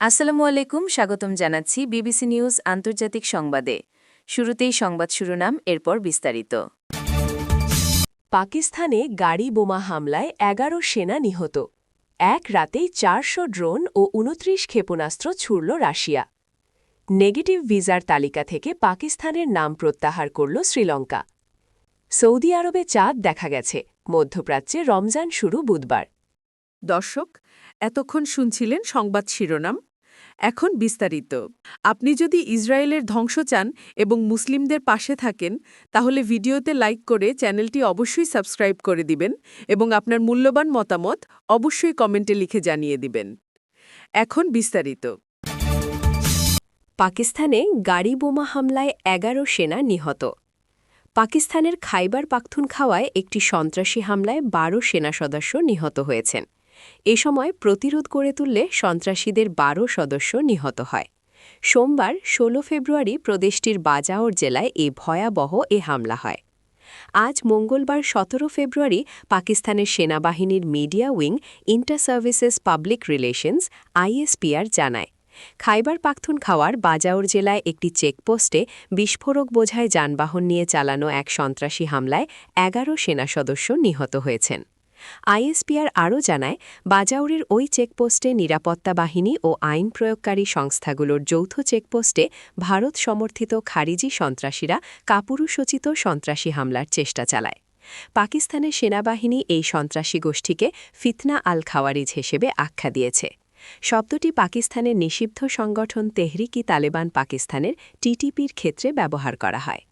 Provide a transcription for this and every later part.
আসসালামু আলাইকুম, স্বাগতম জানাচ্ছি বিবিসি নিউজ আন্তর্জাতিক সংবাদে। শুরুতেই সংবাদ শিরোনাম, এরপর বিস্তারিত। পাকিস্তানে গাড়ি বোমা হামলায় ১১ সেনা নিহত। এক রাতেই ৪০০ ড্রোন ও ২৯ ক্ষেপণাস্ত্র ছুড়ল রাশিয়া। নেগেটিভ ভিসার তালিকা থেকে পাকিস্তানের নাম প্রত্যাহার করল শ্রীলঙ্কা। সৌদি আরবে চাঁদ দেখা গেছে। মধ্যপ্রাচ্যে রমজান শুরু বুধবার। দর্শক, এতক্ষণ শুনছিলেন সংবাদ শিরোনাম। এখন বিস্তারিত। আপনি যদি ইসরায়েলের ধ্বংস চান এবং মুসলিমদের পাশে থাকেন, তাহলে ভিডিওতে লাইক করে চ্যানেলটি অবশ্যই সাবস্ক্রাইব করে দিবেন এবং আপনার মূল্যবান মতামত অবশ্যই কমেন্টে লিখে জানিয়ে দিবেন। এখন বিস্তারিত। পাকিস্তানে গাড়ি বোমা হামলায় ১১ সেনা নিহত। পাকিস্তানের খাইবার পাখতুনখাওয়ায় একটি সন্ত্রাসী হামলায় ১২ সেনা সদস্য নিহত হয়েছেন। এ সময় প্রতিরোধ গড়ে তুললে সন্ত্রাসীদের ১২ সদস্য নিহত হয়। সোমবার ১৬ ফেব্রুয়ারি প্রদেশটির বাজাওর জেলায় ভয়াবহ হামলা হয়। আজ মঙ্গলবার ১৭ ফেব্রুয়ারি পাকিস্তানের সেনাবাহিনীর media wing inter services public relations ISPR জানায়, খাইবার পাখতুনখাওয়ার বাজাওর জেলায় একটি চেকপোস্টে বিস্ফোরক বোঝাই যানবাহন নিয়ে চালানো এক সন্ত্রাসী হামলায় ১১ সেনা সদস্য নিহত হয়েছেন। আইএসপিআর আরও জানায়, বাজাউরের ওই চেকপোস্টে নিরাপত্তা বাহিনী ও আইন প্রয়োগকারী সংস্থাগুলোর যৌথ চেকপোস্টে ভারত সমর্থিত খারিজি সন্ত্রাসীরা কাপুরুষোচিত সন্ত্রাসী হামলার চেষ্টা চালায়। পাকিস্তানের সেনাবাহিনী এই সন্ত্রাসী গোষ্ঠীকে ফিতনা আল খাওয়ারিজ হিসেবে আখ্যা দিয়েছে। শব্দটি পাকিস্তানের নিষিদ্ধ সংগঠন তেহরিকি তালেবান পাকিস্তানের টিটিপির ক্ষেত্রে ব্যবহার করা হয়।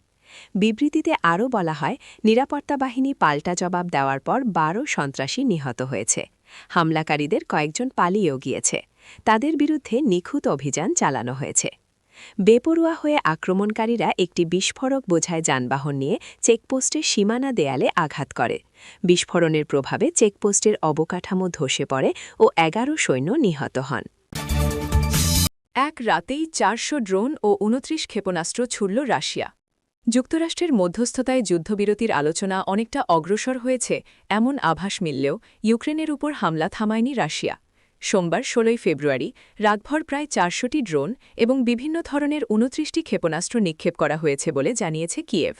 বিবৃতিতে আরও বলা হয়, নিরাপত্তা বাহিনী পাল্টা জবাব দেওয়ার পর ১২ সন্ত্রাসী নিহত হয়েছে। হামলাকারীদের কয়েকজন পালিয়েও গিয়েছে। তাদের বিরুদ্ধে নিখুঁত অভিযান চালানো হয়েছে। বেপরোয়া হয়ে আক্রমণকারীরা একটি বিস্ফোরক বোঝাই যানবাহন নিয়ে চেকপোস্টের সীমানা দেয়ালে আঘাত করে। বিস্ফোরণের প্রভাবে চেকপোস্টের অবকাঠামো ধসে পড়ে ও ১১ সৈন্য নিহত হন। এক রাতেই ৪০০ ড্রোন ও ২৯ ক্ষেপণাস্ত্র ছুড়ল রাশিয়া। যুক্তরাষ্ট্রের মধ্যস্থতায় যুদ্ধবিরতির আলোচনা অনেকটা অগ্রসর হয়েছে এমন আভাস মিললেও ইউক্রেনের উপর হামলা থামায়নি রাশিয়া। সোমবার ১৬ ফেব্রুয়ারি রাতভর প্রায় ৪০০টি ড্রোন এবং বিভিন্ন ধরনের ২৯টি ক্ষেপণাস্ত্র নিক্ষেপ করা হয়েছে বলে জানিয়েছে কিয়েভ।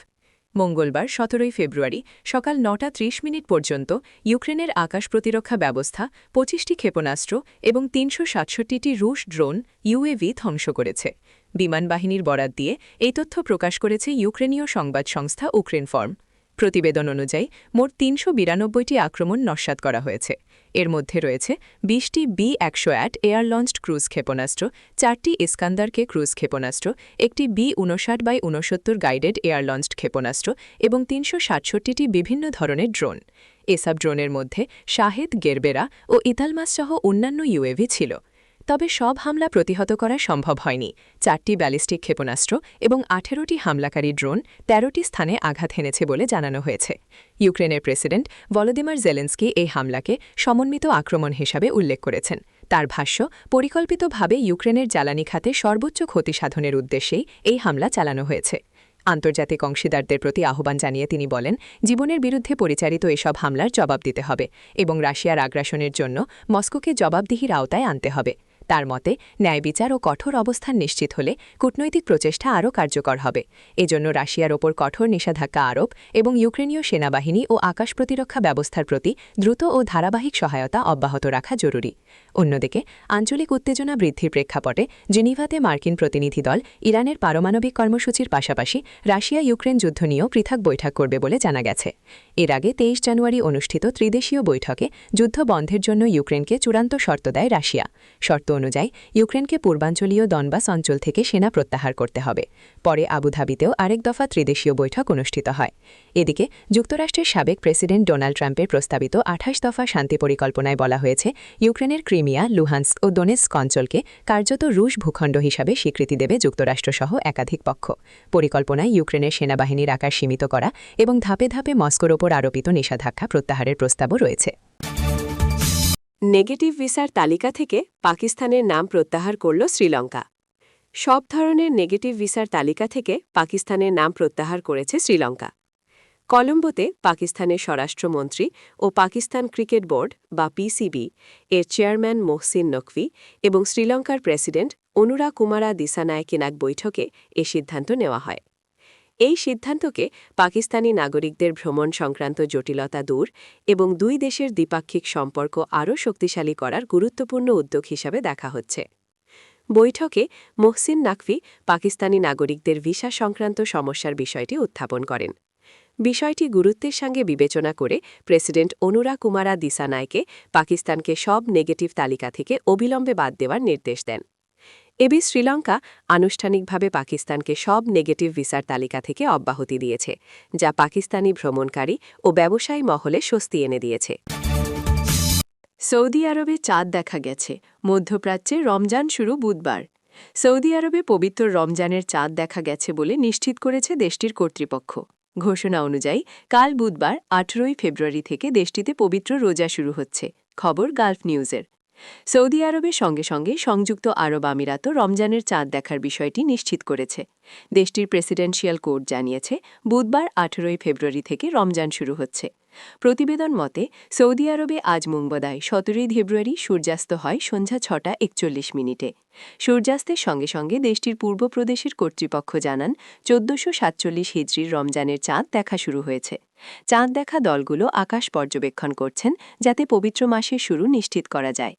মঙ্গলবার ১৭ ফেব্রুয়ারি সকাল ৯টা ৩০ মিনিট পর্যন্ত ইউক্রেনের আকাশ প্রতিরক্ষা ব্যবস্থা ২৫টি ক্ষেপণাস্ত্র এবং ৩৬৭টি রুশ ড্রোন ইউএভি ধ্বংস করেছে। বিমানবাহিনীর বরাত দিয়ে এই তথ্য প্রকাশ করেছে ইউক্রেনীয় সংবাদ সংস্থা উক্রেনফর্ম। প্রতিবেদন অনুযায়ী মোট ৩৯২টি আক্রমণ নস্যাৎ করা হয়েছে। এর মধ্যে রয়েছে ২০টি বি-১০৮ এয়ার লঞ্চড ক্রুজ ক্ষেপণাস্ত্র, 4টি ইস্কান্দারকে ক্রুজ ক্ষেপণাস্ত্র, একটি বি-৫৯/৬৯ গাইডেড এয়ার লঞ্চড ক্ষেপণাস্ত্র এবং ৩৬৭টি বিভিন্ন ধরনের ড্রোন। এসব ড্রোনের মধ্যে শাহেদ, গেরবেরা ও ইতালমাস সহ অন্যান্য ইউএভি ছিল। তবে সব হামলা প্রতিহত করা সম্ভব হয়নি। 4টি ব্যালিস্টিক ক্ষেপণাস্ত্র এবং 18টি হামলাকারী ড্রোন 13টি স্থানে আঘাত হেনেছে বলে জানানো হয়েছে। ইউক্রেনের প্রেসিডেন্ট ভলোদিমির জেলেনস্কি এই হামলাকে সমন্বিত আক্রমণ হিসাবে উল্লেখ করেছেন। তার ভাষ্য, পরিকল্পিতভাবে ইউক্রেনের জ্বালানি খাতে সর্বোচ্চ ক্ষতি সাধনের উদ্দেশ্যেই এই হামলা চালানো হয়েছে। আন্তর্জাতিক অংশীদারদের প্রতি আহ্বান জানিয়ে তিনি বলেন, জীবনের বিরুদ্ধে পরিচালিত এসব হামলার জবাব দিতে হবে এবং রাশিয়ার আগ্রাসনের জন্য মস্কোকে জবাবদিহির আওতায় আনতে হবে। তার মতে, ন্যায় বিচার ও কঠোর অবস্থান নিশ্চিত হলে কূটনৈতিক প্রচেষ্টা আরও কার্যকর হবে। এজন্য রাশিয়ার ওপর কঠোর নিষেধাজ্ঞা আরোপ এবং ইউক্রেনীয় সেনাবাহিনী ও আকাশ প্রতিরক্ষা ব্যবস্থার প্রতি দ্রুত ও ধারাবাহিক সহায়তা অব্যাহত রাখা জরুরি। অন্যদিকে, আঞ্চলিক উত্তেজনা বৃদ্ধির প্রেক্ষাপটে জেনিভাতে মার্কিন প্রতিনিধি দল ইরানের পারমাণবিক কর্মসূচির পাশাপাশি রাশিয়া ইউক্রেন যুদ্ধ নিয়েও পৃথক বৈঠক করবে বলে জানা গেছে। এর আগে ২৩ জানুয়ারি অনুষ্ঠিত ত্রিদেশীয় বৈঠকে যুদ্ধ বন্ধের জন্য ইউক্রেনকে চূড়ান্ত শর্ত দেয় রাশিয়া। শর্ত অনুযায়ী ইউক্রেনকে পূর্বাঞ্চলীয় দনবাস অঞ্চল থেকে সেনা প্রত্যাহার করতে হবে। পরে আবুধাবিতেও আরেক দফা ত্রিদেশীয় বৈঠক অনুষ্ঠিত হয়। এদিকে যুক্তরাষ্ট্রের সাবেক প্রেসিডেন্ট ডোনাল্ড ট্রাম্পের প্রস্তাবিত ২৮ দফা শান্তি পরিকল্পনায় বলা হয়েছে, ইউক্রেনের ক্রিমিয়া, লুহান্স্ক ও দোনেৎস্ক অঞ্চলকে কার্যত রুশ ভূখণ্ড হিসাবে স্বীকৃতি দেবে যুক্তরাষ্ট্রসহ একাধিক পক্ষ। পরিকল্পনায় ইউক্রেনের সেনাবাহিনীর আকার সীমিত করা এবং ধাপে ধাপে মস্কোর ওপর আরোপিত নিষেধাজ্ঞা প্রত্যাহারের প্রস্তাবও রয়েছে। নেগেটিভ ভিসার তালিকা থেকে পাকিস্তানের নাম প্রত্যাহার করল শ্রীলঙ্কা। সব ধরনের নেগেটিভ ভিসার তালিকা থেকে পাকিস্তানের নাম প্রত্যাহার করেছে শ্রীলঙ্কা। কলম্বোতে পাকিস্তানের স্বরাষ্ট্রমন্ত্রী ও পাকিস্তান ক্রিকেট বোর্ড বা পিসিবি এর চেয়ারম্যান মোহসিন নকভি এবং শ্রীলঙ্কার প্রেসিডেন্ট অনুরা কুমারা দিসানায়কের এক বৈঠকে এ সিদ্ধান্ত নেওয়া হয়। এই সিদ্ধান্তকে পাকিস্তানি নাগরিকদের ভ্রমণ সংক্রান্ত জটিলতা দূর এবং দুই দেশের দ্বিপাক্ষিক সম্পর্ক আরও শক্তিশালী করার গুরুত্বপূর্ণ উদ্যোগ হিসাবে দেখা হচ্ছে। বৈঠকে মোহসিন নাকভি পাকিস্তানি নাগরিকদের ভিসা সংক্রান্ত সমস্যার বিষয়টি উত্থাপন করেন। বিষয়টি গুরুত্বের সঙ্গে বিবেচনা করে প্রেসিডেন্ট অনুরা কুমারা দিসানায়কে পাকিস্তানকে সব নেগেটিভ তালিকা থেকে অবিলম্বে বাদ দেওয়ার নির্দেশ দেন। এবি শ্রীলঙ্কা আনুষ্ঠানিকভাবে পাকিস্তানকে সব নেগেটিভ ভিসার তালিকা থেকে অব্যাহতি দিয়েছে, যা পাকিস্তানি ভ্রমণকারী ও ব্যবসায়ী মহলে স্বস্তি এনে দিয়েছে। সৌদি আরবে চাঁদ দেখা গেছে, মধ্যপ্রাচ্যে রমজান শুরু বুধবার। সৌদি আরবে পবিত্র রমজানের চাঁদ দেখা গেছে বলে নিশ্চিত করেছে দেশটির কর্তৃপক্ষ। ঘোষণা অনুযায়ী কাল বুধবার 18 ফেব্রুয়ারি থেকে দেশটিতে পবিত্র রোজা শুরু হচ্ছে। খবর গালফ নিউজের। সৌদি আরবের সঙ্গে সঙ্গে সংযুক্ত আরব আমিরাতও রমজানের চাঁদ দেখার বিষয়টি নিশ্চিত করেছে। দেশটির প্রেসিডেন্সিয়াল কোর্ট জানিয়েছে বুধবার 18 ফেব্রুয়ারি থেকে রমজান শুরু হচ্ছে। প্রতিবেদন মতে সৌদি আরবে আজ মঙ্গলবার 17 ফেব্রুয়ারি সূর্যাস্ত হয় সন্ধ্যা 6:41। সূর্যাস্তের সঙ্গে সঙ্গে দেশটির পূর্ব প্রদেশের কর্তৃপক্ষ জানান 1447 হিজরির রমজানের চাঁদ দেখা শুরু হয়েছে। চাঁদ দেখা দলগুলো আকাশ পর্যবেক্ষণ করছেন যাতে পবিত্র মাসের শুরু নিশ্চিত করা যায়।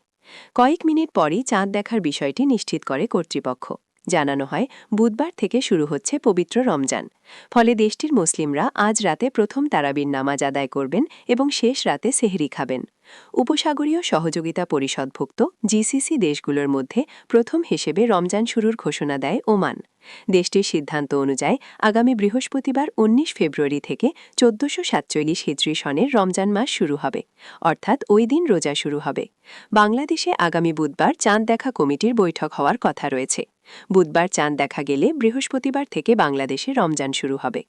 কয়েক মিনিট পরই চাঁদ দেখার বিষয়টি নিশ্চিত করে কর্তৃপক্ষ। জানানো হয় বুধবার থেকে শুরু হচ্ছে পবিত্র রমজান। ফলে দেশটির মুসলিমরা আজ রাতে প্রথম তারাবির নামাজ আদায় করবেন এবং শেষ রাতে সেহরি খাবেন। উপসাগরীয় সহযোগিতা পরিষদভুক্ত জিসিসি দেশগুলোর মধ্যে প্রথম হিসেবে রমজান শুরুর ঘোষণা দেয় ওমান। দেশটির সিদ্ধান্ত অনুযায়ী আগামী বৃহস্পতিবার 19 ফেব্রুয়ারি থেকে 1447 হিজরি সনের রমজান মাস শুরু হবে, অর্থাৎ ওই দিন রোজা শুরু হবে। বাংলাদেশে আগামী বুধবার চাঁদ দেখা কমিটির বৈঠক হওয়ার কথা রয়েছে। বুধবার চাঁদ দেখা গেলে বৃহস্পতিবার থেকে বাংলাদেশে রমজান শুরু হবে।